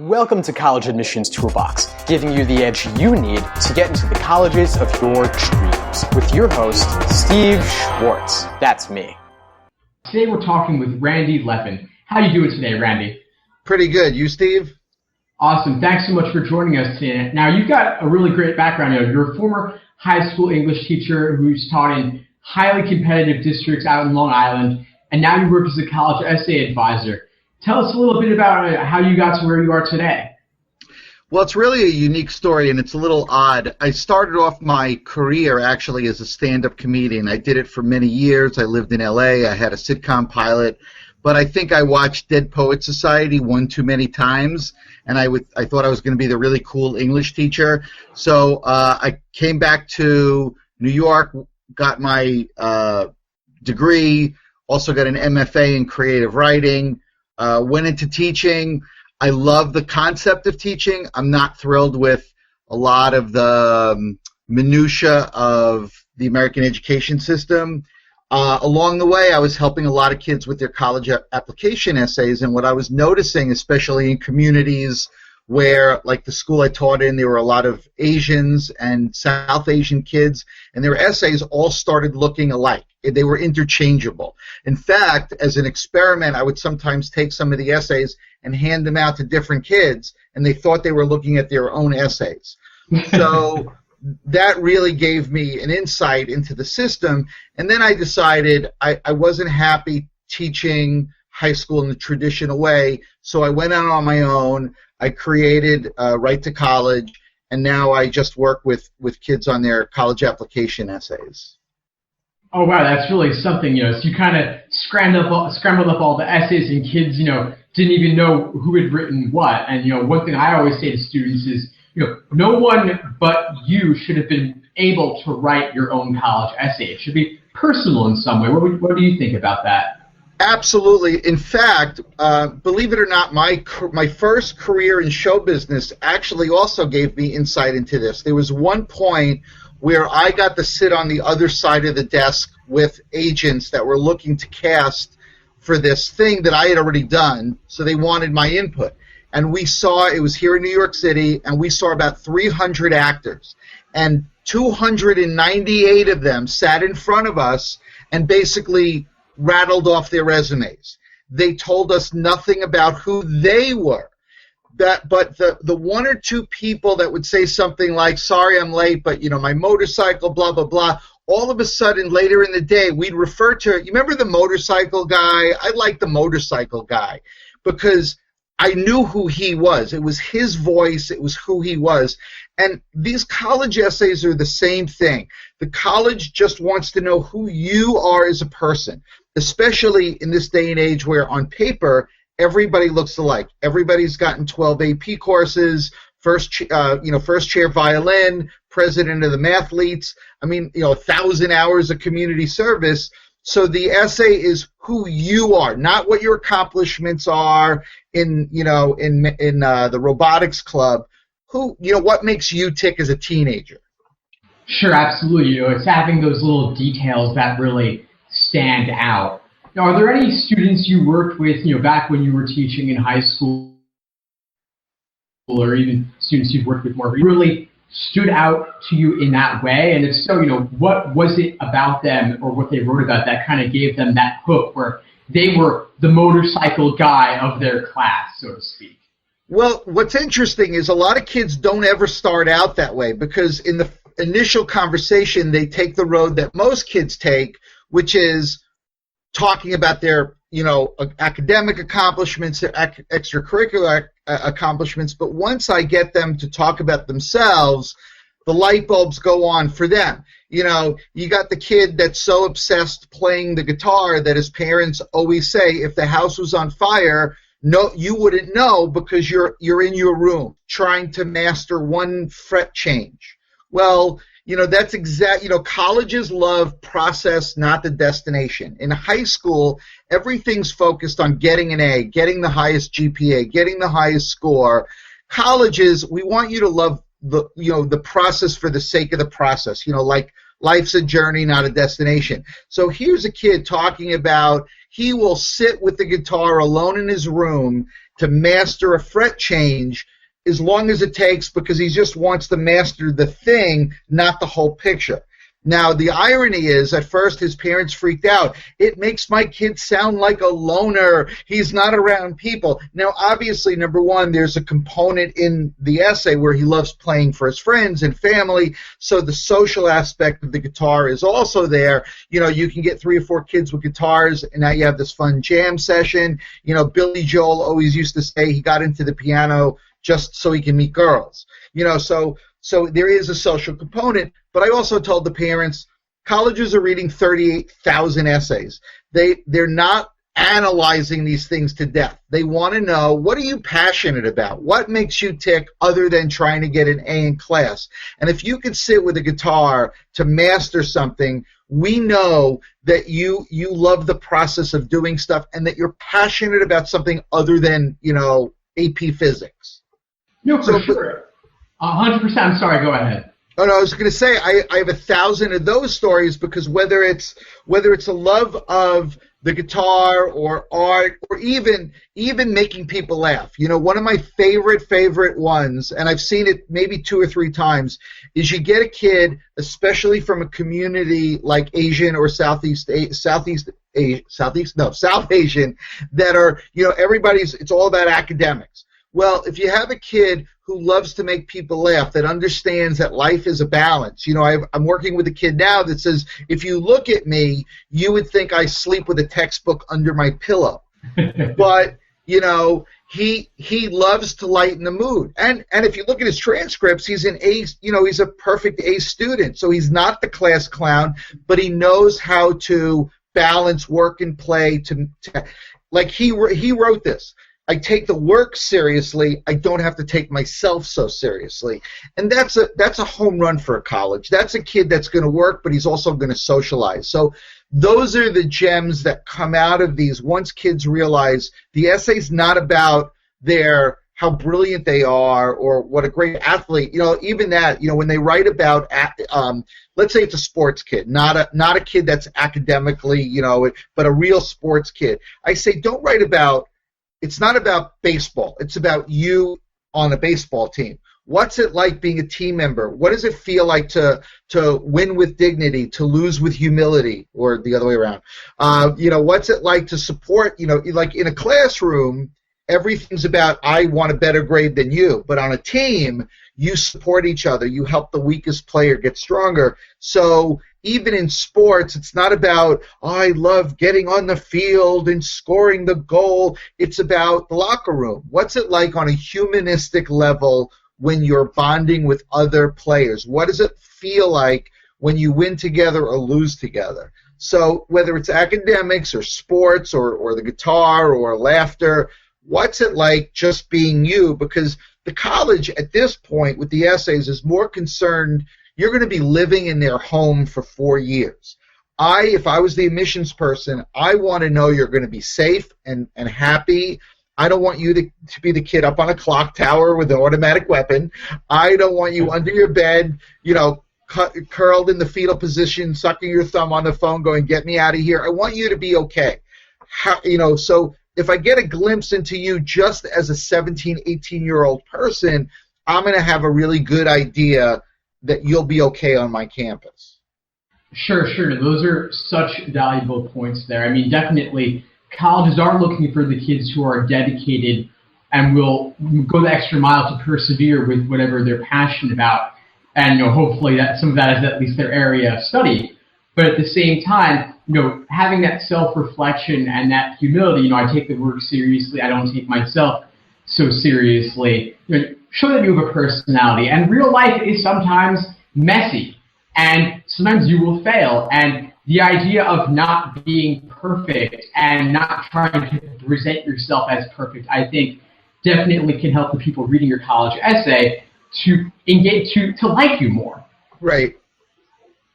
Welcome to College Admissions Toolbox, giving you the edge you need to get into the colleges of your dreams. With your host, Steve Schwartz. That's me. Today we're talking with Randy Levin. How are you doing today, Randy? Pretty good. You, Steve? Awesome. Thanks so much for joining us today. Now, you've got a really great background. You're a former high school English teacher who's taught in highly competitive districts out in Long Island, and now you work as a college essay advisor. Tell us a little bit about how you got to where you are today. Well, it's really a unique story, and it's a little odd. I started off my career actually as a stand-up comedian. I did it for many years. I lived in L.A. I had a sitcom pilot, but I think I watched Dead Poet Society one too many times, and I thought I was going to be the really cool English teacher. So I came back to New York, got my degree, also got an MFA in creative writing. Went into teaching. I love the concept of teaching. I'm not thrilled with a lot of the minutia of the American education system. Along the way, I was helping a lot of kids with their college application essays, and what I was noticing, especially in communities where, like the school I taught in, there were a lot of Asians and South Asian kids, and their essays all started looking alike. They were interchangeable. In fact, as an experiment, I would sometimes take some of the essays and hand them out to different kids, and they thought they were looking at their own essays. So that really gave me an insight into the system, and then I decided I wasn't happy teaching high school in the traditional way, so I went out on my own. I created Right to College, and now I just work with kids on their college application essays. Oh, wow, that's really something, so you kind of scrambled up all the essays, and kids, didn't even know who had written what. And, one thing I always say to students is, no one but you should have been able to write your own college essay. It should be personal in some way. What do you think about that? Absolutely. In fact, believe it or not, my first career in show business actually also gave me insight into this. There was one point where I got to sit on the other side of the desk with agents that were looking to cast for this thing that I had already done, so they wanted my input. And we saw, it was here in New York City, and we saw about 300 actors. And 298 of them sat in front of us and basically rattled off their resumes. They told us nothing about who they were. But the one or two people that would say something like, sorry I'm late, but my motorcycle, blah, blah, blah, all of a sudden later in the day we'd refer to, you remember the motorcycle guy? I like the motorcycle guy because I knew who he was. It was his voice. It was who he was. And these college essays are the same thing. The college just wants to know who you are as a person, especially in this day and age where on paper everybody looks alike. Everybody's gotten 12 AP courses, first chair violin, president of the mathletes. 1,000 hours of community service. So the essay is who you are, not what your accomplishments are in the robotics club. What makes you tick as a teenager? Sure, absolutely. It's having those little details that really stand out. Now, are there any students you worked with, back when you were teaching in high school, or even students you've worked with more, really stood out to you in that way? And if so, what was it about them or what they wrote about that kind of gave them that hook where they were the motorcycle guy of their class, so to speak? Well, what's interesting is a lot of kids don't ever start out that way because in the initial conversation, they take the road that most kids take, which is talking about their, academic accomplishments, their extracurricular accomplishments. But once I get them to talk about themselves, the light bulbs go on for them. You got the kid that's so obsessed playing the guitar that his parents always say, if the house was on fire, no, you wouldn't know because you're in your room trying to master one fret change. Well, that's colleges love process, not the destination. In high school, everything's focused on getting an A, getting the highest GPA, getting the highest score. Colleges, we want you to love the process for the sake of the process. Like life's a journey, not a destination. So here's a kid talking about he will sit with the guitar alone in his room to master a fret change as long as it takes, because he just wants to master the thing, not the whole picture. Now, the irony is, at first his parents freaked out. It makes my kid sound like a loner. He's not around people. Now, obviously, number one, there's a component in the essay where he loves playing for his friends and family, so the social aspect of the guitar is also there. You know, you can get 3 or 4 kids with guitars, and now you have this fun jam session. You know, Billy Joel always used to say he got into the piano just so he can meet girls. You know, so there is a social component, but I also told the parents, colleges are reading 38,000 essays. They're not analyzing these things to death. They want to know, what are you passionate about? What makes you tick other than trying to get an A in class? And if you can sit with a guitar to master something, we know that you love the process of doing stuff and that you're passionate about something other than, you know, AP physics. No, for sure. 100%. I'm sorry. Go ahead. Oh, no, I was going to say I have 1,000 of those stories, because whether it's a love of the guitar or art or even making people laugh. You know, one of my favorite ones, and I've seen it maybe 2 or 3 times, is you get a kid, especially from a community like Asian or South Asian, that are, you know, it's all about academics. Well, if you have a kid who loves to make people laugh, that understands that life is a balance. You know, I'm working with a kid now that says, if you look at me, you would think I sleep with a textbook under my pillow. But, you know, he loves to lighten the mood. And if you look at his transcripts, he's an A, you know, he's a perfect A student. So he's not the class clown, but he knows how to balance work and play. Like he wrote this. I take the work seriously. I don't have to take myself so seriously. And that's a home run for a college. That's a kid that's going to work, but he's also going to socialize. So those are the gems that come out of these once kids realize the essay's not about how brilliant they are or what a great athlete. You know, even that, you know, when they write about, let's say it's a sports kid, not a kid that's academically, you know, but a real sports kid. I say, don't write about, it's not about baseball. It's about you on a baseball team. What's it like being a team member? What does it feel like to win with dignity, to lose with humility, or the other way around? You know, what's it like to support, you know, like in a classroom, everything's about I want a better grade than you. But on a team, you support each other. You help the weakest player get stronger. So even in sports, it's not about, I love getting on the field and scoring the goal. It's about the locker room. What's it like on a humanistic level when you're bonding with other players? What does it feel like when you win together or lose together? So whether it's academics or sports or the guitar or laughter, what's it like just being you? Because the college at this point with the essays is more concerned, you're going to be living in their home for 4 years. If I was the admissions person, I want to know you're going to be safe and happy. I don't want you to be the kid up on a clock tower with an automatic weapon. I don't want you under your bed, you know, curled in the fetal position, sucking your thumb on the phone, going, get me out of here. I want you to be okay. You know, so if I get a glimpse into you just as a 17, 18-year-old person, I'm going to have a really good idea that you'll be okay on my campus. Sure. Those are such valuable points there. I mean, definitely, colleges are looking for the kids who are dedicated and will go the extra mile to persevere with whatever they're passionate about. And, you know, hopefully that some of that is at least their area of study. But at the same time, you know, having that self-reflection and that humility, you know, I take the work seriously, I don't take myself so seriously. You know, show that you have a personality. And real life is sometimes messy. And sometimes you will fail. And the idea of not being perfect and not trying to present yourself as perfect, I think definitely can help the people reading your college essay to engage, to like you more. Right.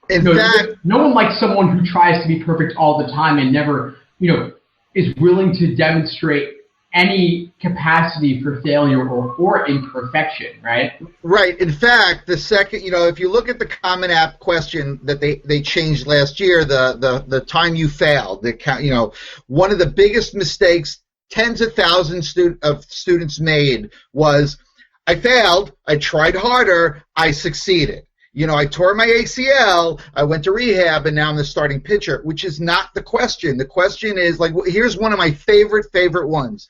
In no, fact, no one likes someone who tries to be perfect all the time and never, you know, is willing to demonstrate any capacity for failure or imperfection, right? Right. In fact, the second, you know, if you look at the Common App question that they changed last year, the time you failed, you know, one of the biggest mistakes tens of thousands of students made was, I failed, I tried harder, I succeeded. You know, I tore my ACL, I went to rehab, and now I'm the starting pitcher, which is not the question. The question is, like, here's one of my favorite ones.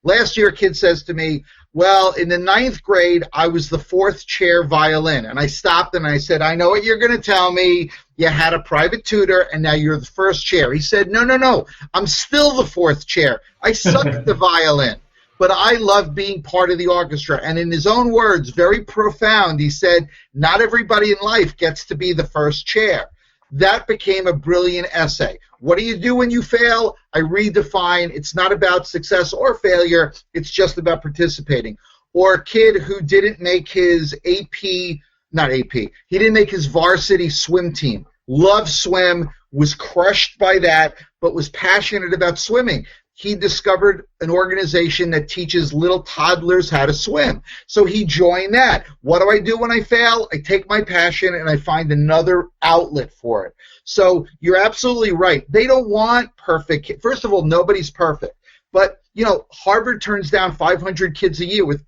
Last year, a kid says to me, well, in the 9th grade, I was the 4th chair violin. And I stopped and I said, I know what you're going to tell me. You had a private tutor, and now you're the 1st chair. He said, no, I'm still the 4th chair. I suck at the violin. But I love being part of the orchestra. And in his own words, very profound, he said, not everybody in life gets to be the 1st chair. That became a brilliant essay. What do you do when you fail? I redefine. It's not about success or failure. It's just about participating. Or a kid who didn't make his he didn't make his varsity swim team. Loved swim, was crushed by that, but was passionate about swimming. He discovered an organization that teaches little toddlers how to swim. So he joined that. What do I do when I fail? I take my passion and I find another outlet for it. So you're absolutely right. They don't want perfect kids. First of all, nobody's perfect. But, you know, Harvard turns down 500 kids a year with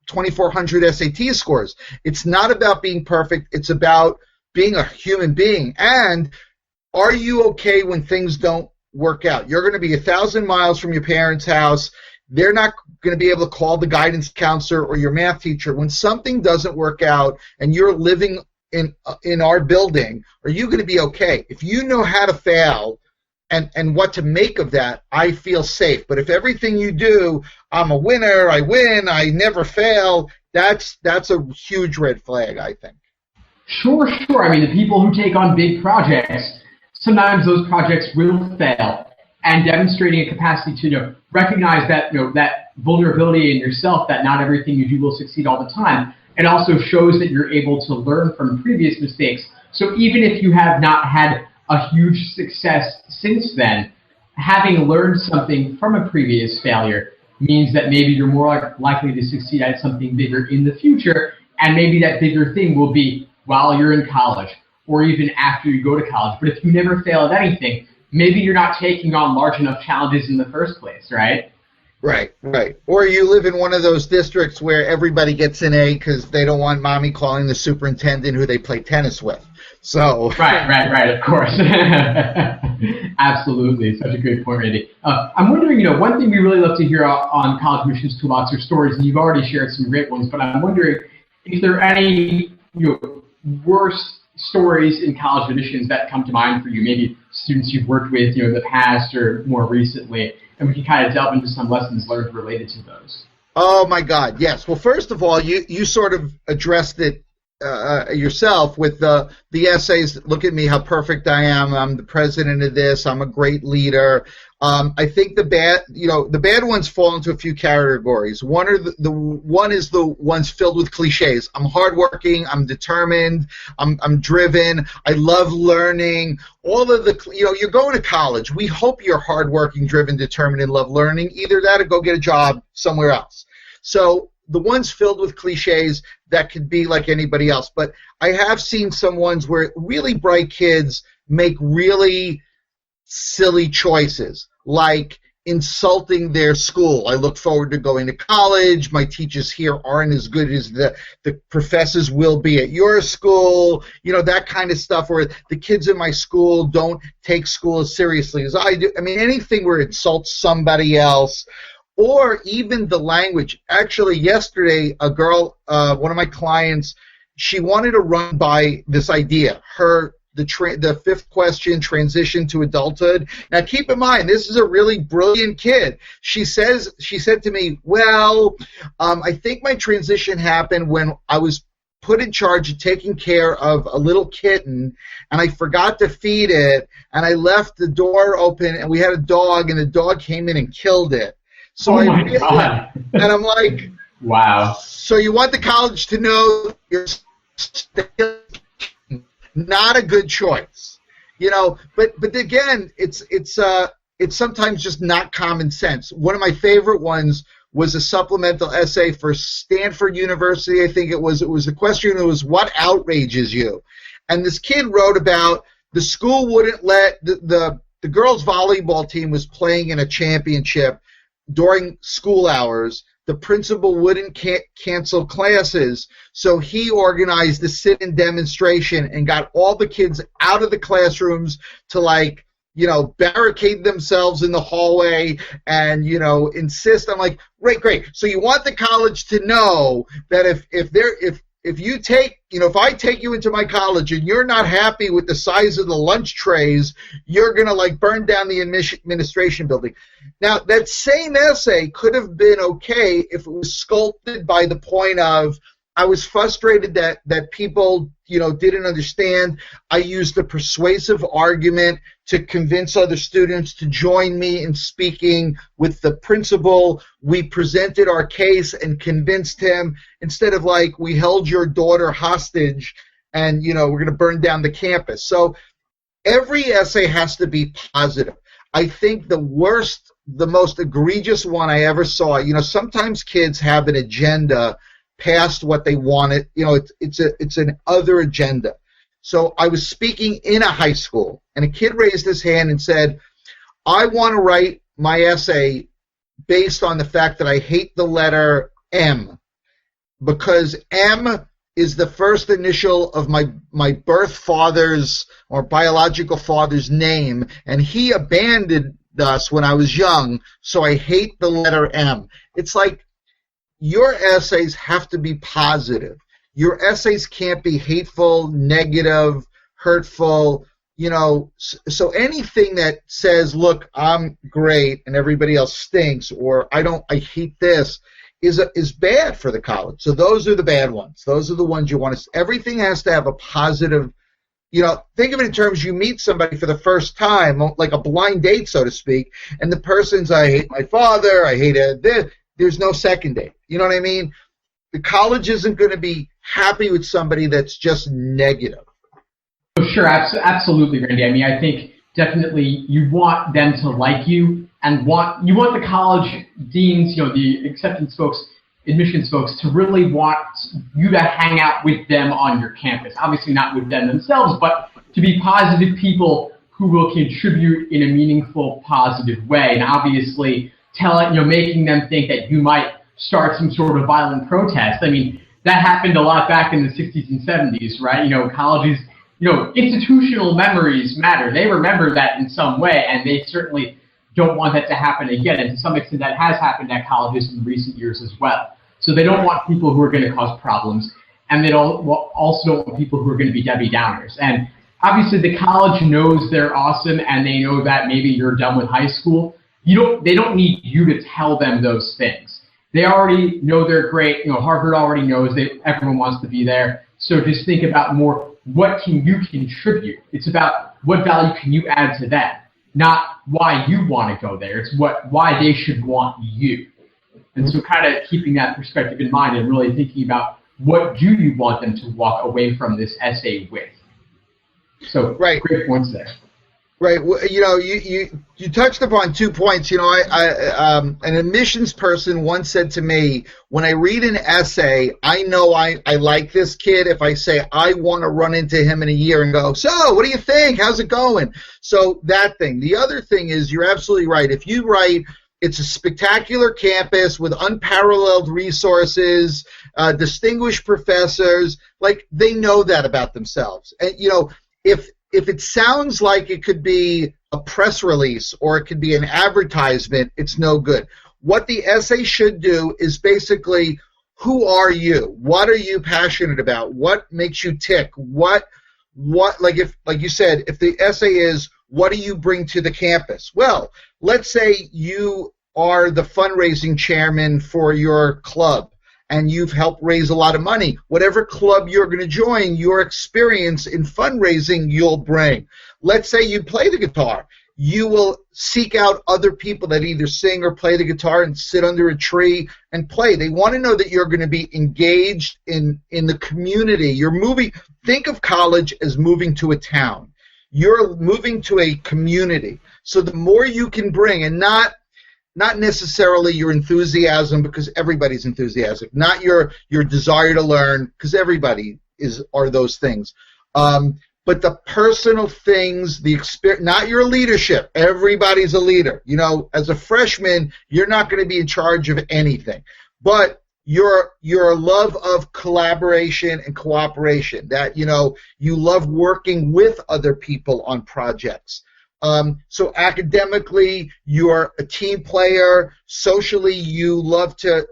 2,400 SAT scores. It's not about being perfect. It's about being a human being. And are you okay when things don't work out? You're going to be 1,000 miles from your parents' house. They're not going to be able to call the guidance counselor or your math teacher. When something doesn't work out and you're living in our building, are you going to be okay? If you know how to fail and what to make of that, I feel safe. But if everything you do, I'm a winner, I win, I never fail, that's a huge red flag, I think. Sure. I mean, the people who take on big projects, sometimes those projects will fail, and demonstrating a capacity to recognize that that vulnerability in yourself, that not everything you do will succeed all the time. It also shows that you're able to learn from previous mistakes. So even if you have not had a huge success since then, having learned something from a previous failure means that maybe you're more likely to succeed at something bigger in the future, and maybe that bigger thing will be while you're in college, or even after you go to college. But if you never fail at anything, maybe you're not taking on large enough challenges in the first place, right? Right. Or you live in one of those districts where everybody gets an A because they don't want mommy calling the superintendent who they play tennis with. So Right, of course. Absolutely. Such a great point, Randy. I'm wondering, one thing we really love to hear on College Admissions Toolbox are stories, and you've already shared some great ones, but I'm wondering if there are any worst stories in college admissions that come to mind for you, maybe students you've worked with in the past or more recently, and we can kind of delve into some lessons learned related to those. Oh my God, yes. Well, first of all, you sort of addressed it yourself with the essays. Look at me, how perfect I am. I'm the president of this. I'm a great leader. I think the bad ones fall into a few categories. One is the ones filled with cliches. I'm hardworking. I'm determined. I'm driven. I love learning. All of the you're going to college. We hope you're hardworking, driven, determined, and love learning. Either that or go get a job somewhere else. So the ones filled with cliches, that could be like anybody else. But I have seen some ones where really bright kids make really silly choices, like insulting their school. I look forward to going to college. My teachers here aren't as good as the professors will be at your school. That kind of stuff, or the kids in my school don't take school as seriously as I do. I mean, anything where it insults somebody else. Or even the language. Actually, yesterday, a girl, one of my clients, she wanted to run by this idea. The fifth question, transition to adulthood. Now, keep in mind, this is a really brilliant kid. She said to me, well, I think my transition happened when I was put in charge of taking care of a little kitten, and I forgot to feed it, and I left the door open, and we had a dog, and the dog came in and killed it. So God. And I'm like, wow. So you want the college to know you're not a good choice, But again, it's sometimes just not common sense. One of my favorite ones was a supplemental essay for Stanford University. I think it was a question. It was, what outrages you? And this kid wrote about the school wouldn't let the girls' volleyball team was playing in a championship. during school hours, the principal wouldn't cancel classes, so he organized a sit-in demonstration and got all the kids out of the classrooms to, like, barricade themselves in the hallway and, insist. I'm like, great. So you want the college to know that if you take, if I take you into my college and you're not happy with the size of the lunch trays, you're going to, like, burn down the administration building. Now, that same essay could have been okay if it was sculpted by the point of, I was frustrated that people, didn't understand. I used a persuasive argument to convince other students to join me in speaking with the principal. We presented our case and convinced him, instead of, like, we held your daughter hostage and, we're going to burn down the campus. So every essay has to be positive. I think the most egregious one I ever saw, sometimes kids have an agenda past what they wanted. It's an other agenda. So I was speaking in a high school, and a kid raised his hand and said, I want to write my essay based on the fact that I hate the letter M, because M is the first initial of my birth father's or biological father's name, and he abandoned us when I was young, so I hate the letter M. It's like, your essays have to be positive. Your essays can't be hateful, negative, hurtful. So anything that says, look, I'm great and everybody else stinks, or I hate this, is bad for the college. So those are the bad ones. Those are the ones you want to. Everything has to have a positive. Think of it in terms, you meet somebody for the first time, like a blind date, so to speak, and the person's, I hate my father, I hate this. There's no second date. You know what I mean? The college isn't going to be happy with somebody that's just negative. Oh, sure, absolutely, Randy. I mean, I think definitely you want them to like you, and you want the college deans, the acceptance folks, admissions folks, to really want you to hang out with them on your campus. Obviously not with them themselves, but to be positive people who will contribute in a meaningful, positive way. And obviously making them think that you might start some sort of violent protest. I mean, that happened a lot back in the 60s and 70s, right? Colleges, institutional memories matter. They remember that in some way, and they certainly don't want that to happen again. And to some extent, that has happened at colleges in recent years as well. So they don't want people who are going to cause problems, and they also don't want people who are going to be Debbie Downers. And obviously, the college knows they're awesome, and they know that maybe you're done with high school. They don't need you to tell them those things. They already know they're great. Harvard already knows everyone wants to be there. So just think about more, what can you contribute? It's about what value can you add to them, not why you want to go there. It's why they should want you. And so kind of keeping that perspective in mind and really thinking about, what do you want them to walk away from this essay with? So right. Great points there. Right. Well, you touched upon 2 points. An admissions person once said to me, when I read an essay, I know I like this kid if I say I want to run into him in a year and go, so what do you think? How's it going? So that thing. The other thing is, you're absolutely right. If you write, it's a spectacular campus with unparalleled resources, distinguished professors, like, they know that about themselves. And, if it sounds like it could be a press release or it could be an advertisement, it's no good. What the essay should do is basically, who are you? What are you passionate about? What makes you tick? Like you said, if the essay is, what do you bring to the campus? Well, let's say you are the fundraising chairman for your club, and you've helped raise a lot of money. Whatever club you're going to join, your experience in fundraising you'll bring. Let's say you play the guitar. You will seek out other people that either sing or play the guitar and sit under a tree and play. They want to know that you're going to be engaged in the community. You're moving. Think of college as moving to a town. You're moving to a community. So the more you can bring, and not necessarily your enthusiasm, because everybody's enthusiastic, not your desire to learn, because everybody are those things. but the personal things, the experience, not your leadership. Everybody's a leader. You know, as a freshman, you're not going to be in charge of anything. But your love of collaboration and cooperation, that, you know, you love working with other people on projects. So academically, you're a team player. Socially, you love to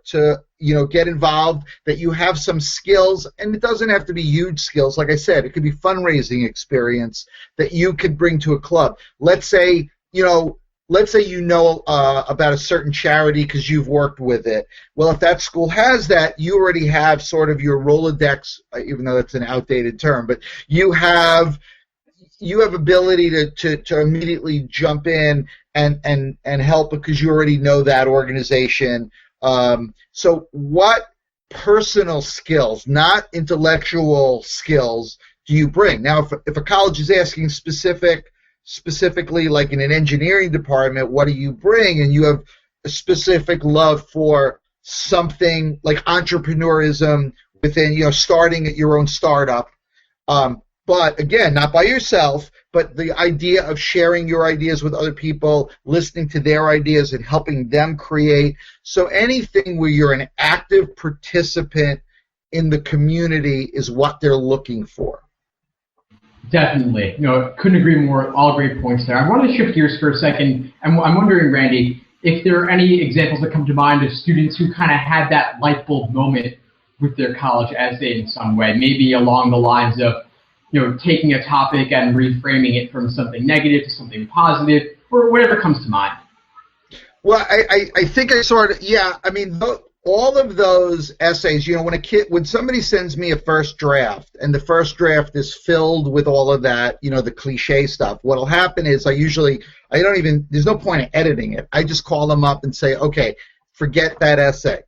you know, get involved, that you have some skills, and it doesn't have to be huge skills. Like I said, it could be fundraising experience that you could bring to a club. Let's say you know about a certain charity because you've worked with it. Well, if that school has that, you already have sort of your Rolodex, even though that's an outdated term, but you have ability to immediately jump in and help because you already know that organization. So what personal skills, not intellectual skills, do you bring? Now, if a college is asking specifically like in an engineering department, what do you bring? And you have a specific love for something like entrepreneurism within, you know, starting at your own startup. But again, not by yourself, but the idea of sharing your ideas with other people, listening to their ideas and helping them create. So anything where you're an active participant in the community is what they're looking for. Definitely. You know, couldn't agree more. All great points there. I want to shift gears for a second. I'm wondering, Randy, if there are any examples that come to mind of students who kind of had that light bulb moment with their college essay in some way, maybe along the lines of, you know, taking a topic and reframing it from something negative to something positive, or whatever comes to mind. Well, I think I sort of, yeah, I mean, all of those essays, you know, when somebody sends me a first draft, and the first draft is filled with all of that, you know, the cliche stuff, what'll happen is there's no point in editing it. I just call them up and say, okay, forget that essay,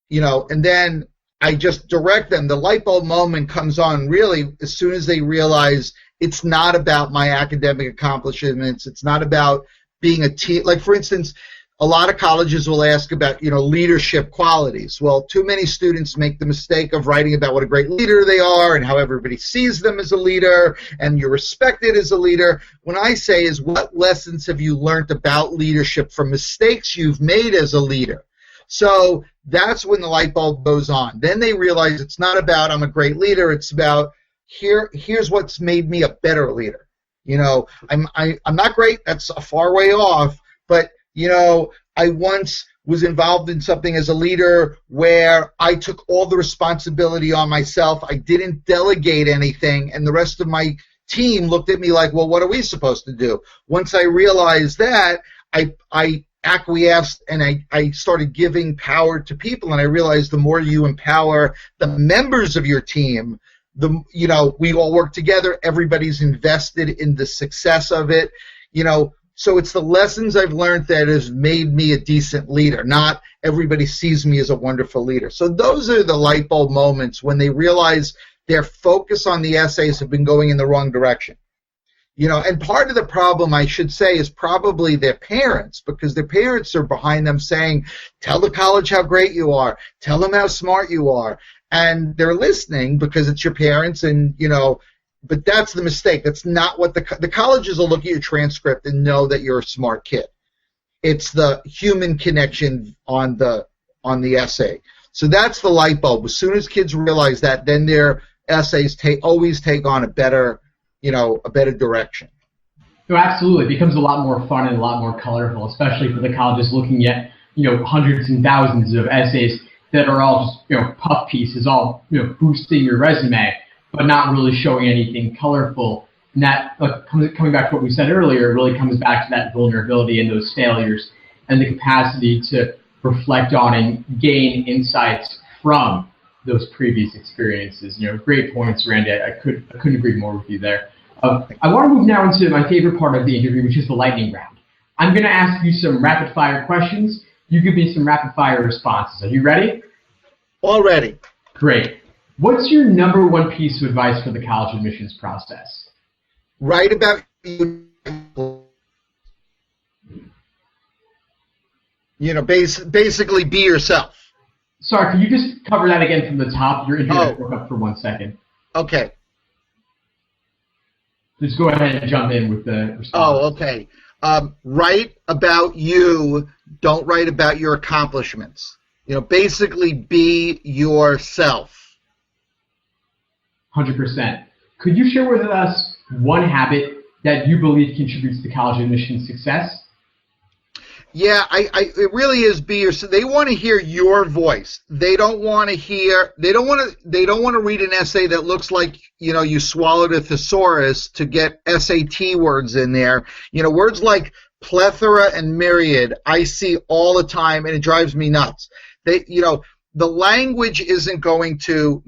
you know, and then I just direct them. The light bulb moment comes on really as soon as they realize it's not about my academic accomplishments. It's not about being a team. Like, for instance, a lot of colleges will ask about, you know, leadership qualities. Well, too many students make the mistake of writing about what a great leader they are and how everybody sees them as a leader and you're respected as a leader. What I say is, what lessons have you learned about leadership from mistakes you've made as a leader? So that's when the light bulb goes on. Then they realize it's not about I'm a great leader. It's about here's what's made me a better leader. You know, I'm not great. That's a far way off. But you know, I once was involved in something as a leader where I took all the responsibility on myself. I didn't delegate anything, and the rest of my team looked at me like, well, what are we supposed to do? Once I realized that, I acquiesced and I started giving power to people, and I realized the more you empower the members of your team, you know, we all work together, everybody's invested in the success of it, you know. So it's the lessons I've learned that has made me a decent leader, not everybody sees me as a wonderful leader. So those are the light bulb moments when they realize their focus on the essays have been going in the wrong direction. You know, and part of the problem, I should say, is probably their parents, because their parents are behind them saying, tell the college how great you are, tell them how smart you are, and they're listening because it's your parents, and, you know, but that's the mistake. That's not what the colleges will look at your transcript and know that you're a smart kid. It's the human connection on the essay. So that's the light bulb. As soon as kids realize that, then their essays always take on a better direction. No, absolutely. It becomes a lot more fun and a lot more colorful, especially for the colleges looking at, you know, hundreds and thousands of essays that are all just, you know, puff pieces, all, you know, boosting your resume, but not really showing anything colorful. And that, coming back to what we said earlier, really comes back to that vulnerability and those failures and the capacity to reflect on and gain insights from those previous experiences. You know, great points, Randy. I couldn't agree more with you there. I want to move now into my favorite part of the interview, which is the lightning round. I'm going to ask you some rapid-fire questions. You give me some rapid-fire responses. Are you ready? All ready. Great. What's your number one piece of advice for the college admissions process? Write about you. You know, basically be yourself. Sorry, can you just cover that again from the top? Your internet broke up for 1 second. Okay. just go ahead and jump in with the response. Oh, okay. Write about you. Don't write about your accomplishments. Basically be yourself. 100%. Could you share with us one habit that you believe contributes to college admissions success? Yeah, it really is be yourself. They want to hear your voice. They don't want to read an essay that looks like, you swallowed a thesaurus to get SAT words in there. Words like plethora and myriad I see all the time, and it drives me nuts. The language isn't going to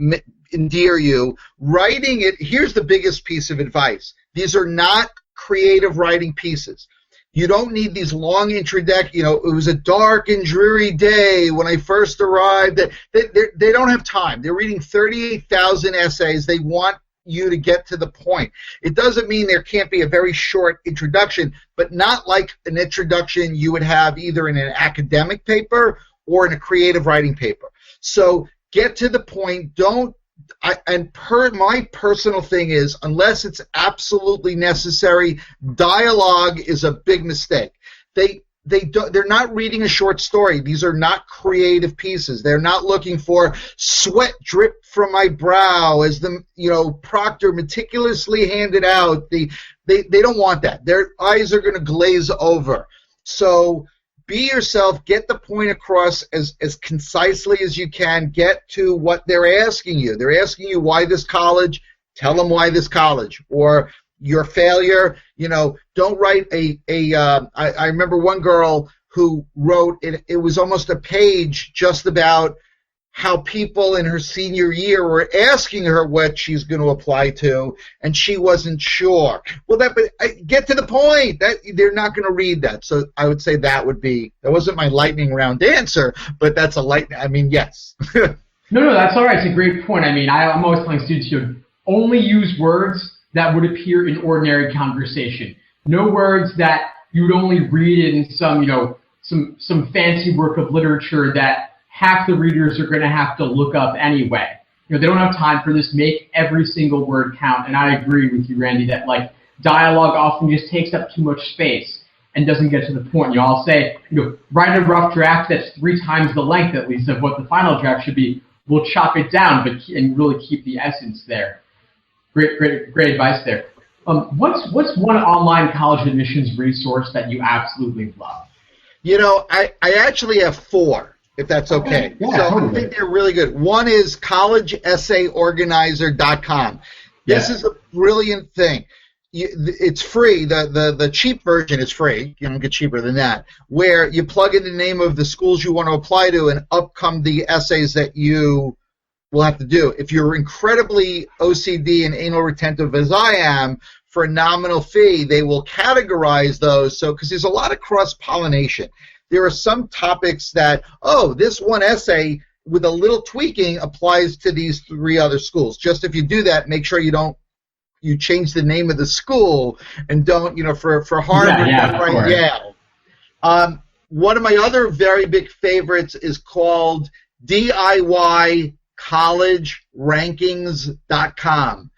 endear you. Writing it, here's the biggest piece of advice. These are not creative writing pieces. You don't need these long introductions. It was a dark and dreary day when I first arrived. They don't have time. They're reading 38,000 essays. They want you to get to the point. It doesn't mean there can't be a very short introduction, but not like an introduction you would have either in an academic paper or in a creative writing paper. So get to the point. My personal thing is, unless it's absolutely necessary, dialogue is a big mistake. They're not reading a short story. These are not creative pieces. They're not looking for sweat drip from my brow as the proctor meticulously handed out. They don't want that. Their eyes are going to glaze over. So be yourself, get the point across as concisely as you can, get to what they're asking you. They're asking you why this college, tell them why this college. Or your failure, don't write I remember one girl who wrote, it was almost a page just about how people in her senior year were asking her what she's going to apply to, and she wasn't sure. Well, get to the point. They're not going to read that. So I would say that wasn't my lightning round answer, but that's yes. No, that's all right. It's a great point. I'm always telling students to only use words that would appear in ordinary conversation. No words that you would only read in some fancy work of literature that half the readers are going to have to look up anyway. They don't have time for this. Make every single word count. And I agree with you, Randy, that dialogue often just takes up too much space and doesn't get to the point. I'll say, write a rough draft that's 3 times the length at least of what the final draft should be. We'll chop it down, and really keep the essence there. Great advice there. What's one online college admissions resource that you absolutely love? I actually have 4. If that's okay. Yeah, so totally. I think they're really good. One is collegeessayorganizer.com. This is a brilliant thing. It's free. The cheap version is free. You don't get cheaper than that. Where you plug in the name of the schools you want to apply to, and up come the essays that you will have to do. If you're incredibly OCD and anal retentive as I am, for a nominal fee, they will categorize those. So because there's a lot of cross-pollination. There are some topics that, this one essay with a little tweaking applies to these 3 other schools. Just if you do that, make sure you change the name of the school and don't, for Harvard, don't write Yale. One of my other very big favorites is called DIYcollegerankings.com.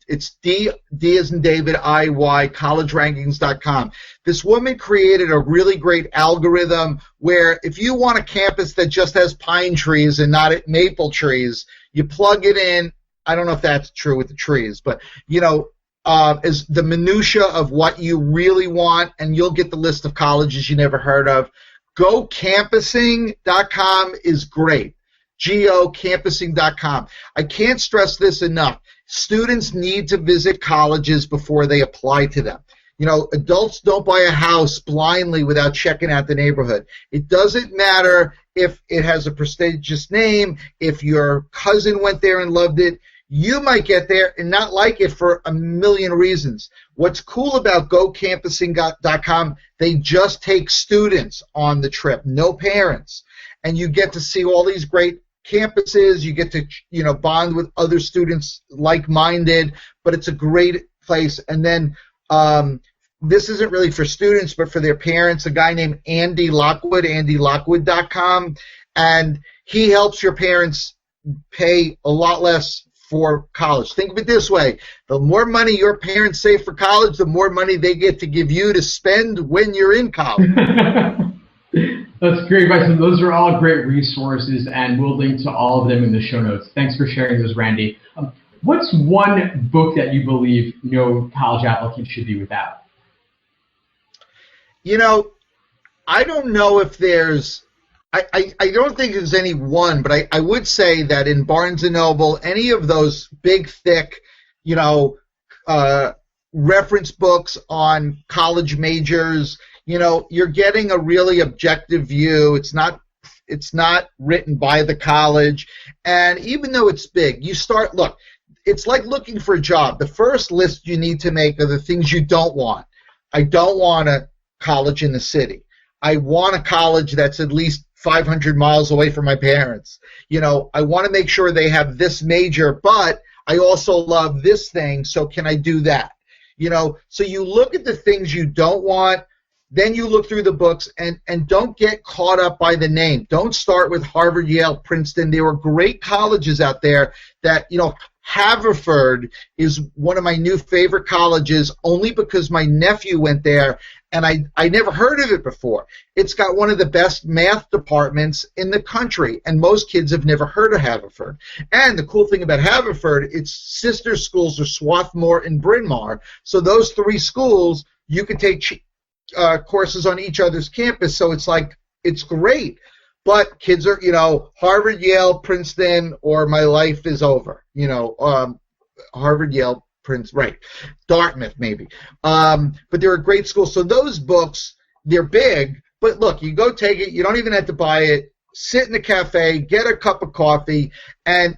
It's D as in David, IY, collegerankings.com. This woman created a really great algorithm where if you want a campus that just has pine trees and not maple trees, you plug it in. I don't know if that's true with the trees, but, is the minutia of what you really want, and you'll get the list of colleges you never heard of. GoCampusing.com is great. GoCampusing.com. I can't stress this enough. Students need to visit colleges before they apply to them. Adults don't buy a house blindly without checking out the neighborhood. It doesn't matter if it has a prestigious name, if your cousin went there and loved it. You might get there and not like it for a million reasons. What's cool about GoCampusing.com, they just take students on the trip, no parents. And you get to see all these great campuses. You get to, bond with other students like-minded, but it's a great place. And then this isn't really for students, but for their parents, a guy named Andy Lockwood, andylockwood.com, and he helps your parents pay a lot less for college. Think of it this way. The more money your parents save for college, the more money they get to give you to spend when you're in college. That's great advice. And those are all great resources, and we'll link to all of them in the show notes. Thanks for sharing those, Randy. What's one book that you believe no college applicant should be without? I don't know if there's I don't think there's any one, but I would say that in Barnes & Noble, any of those big, thick, reference books on college majors, you're getting a really objective view. It's not written by the college. And even though it's big, it's like looking for a job. The first list you need to make are the things you don't want. I don't want a college in the city. I want a college that's at least 500 miles away from my parents. I want to make sure they have this major, but I also love this thing, so can I do that? So you look at the things you don't want, then you look through the books, and don't get caught up by the name. Don't start with Harvard, Yale, Princeton. There are great colleges out there that, Haverford is one of my new favorite colleges only because my nephew went there, and I never heard of it before. It's got one of the best math departments in the country, and most kids have never heard of Haverford. And the cool thing about Haverford, its sister schools are Swarthmore and Bryn Mawr. So those three schools, you could take courses on each other's campus, so it's great. But kids are, Harvard, Yale, Princeton, or my life is over. Harvard, Yale, Princeton, right. Dartmouth, maybe. But they're a great school. So those books, they're big. But look, you go take it. You don't even have to buy it. Sit in a cafe, get a cup of coffee, and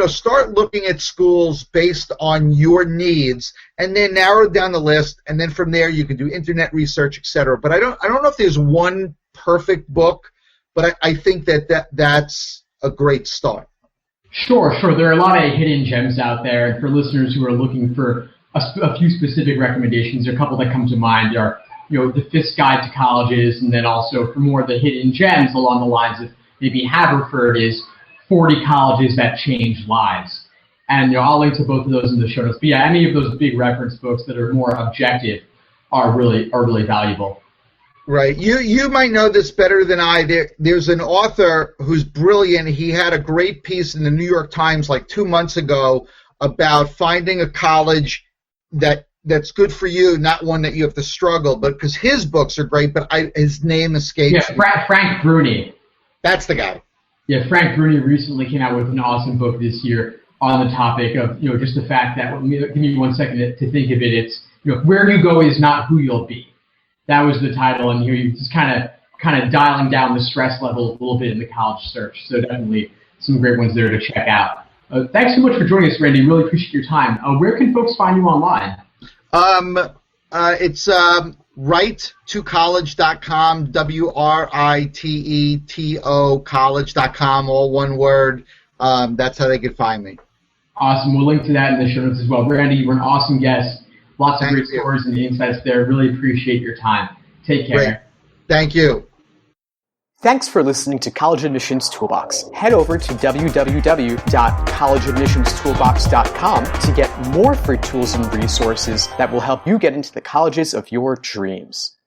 start looking at schools based on your needs, and then narrow down the list. And then from there, you can do internet research, etc. But I don't know if there's one perfect book. But I think that's a great start. Sure. There are a lot of hidden gems out there. And for listeners who are looking for a few specific recommendations, a couple that come to mind are, the Fifth Guide to Colleges, and then also for more of the hidden gems along the lines of maybe Haverford is 40 Colleges That Changed Lives. And I'll link to both of those in the show notes. But yeah, any of those big reference books that are more objective are really valuable. Right. You might know this better than I. There's an author who's brilliant. He had a great piece in the New York Times like 2 months ago about finding a college that's good for you, not one that you have to struggle. But because his books are great, but his name escapes me. Frank Bruni. That's the guy. Yeah, Frank Bruni recently came out with an awesome book this year on the topic of just the fact that give me 1 second to think of it. It's where you go is not who you'll be. That was the title, and here you just kind of dialing down the stress level a little bit in the college search. So definitely some great ones there to check out. Thanks so much for joining us, Randy. Really appreciate your time. Where can folks find you online? It's write2college.com, WRITETO college.com, all one word. That's how they can find me. Awesome. We'll link to that in the show notes as well. Randy, you were an awesome guest. Lots of great stories and insights there. Really appreciate your time. Take care. Great. Thank you. Thanks for listening to College Admissions Toolbox. Head over to www.collegeadmissionstoolbox.com to get more free tools and resources that will help you get into the colleges of your dreams.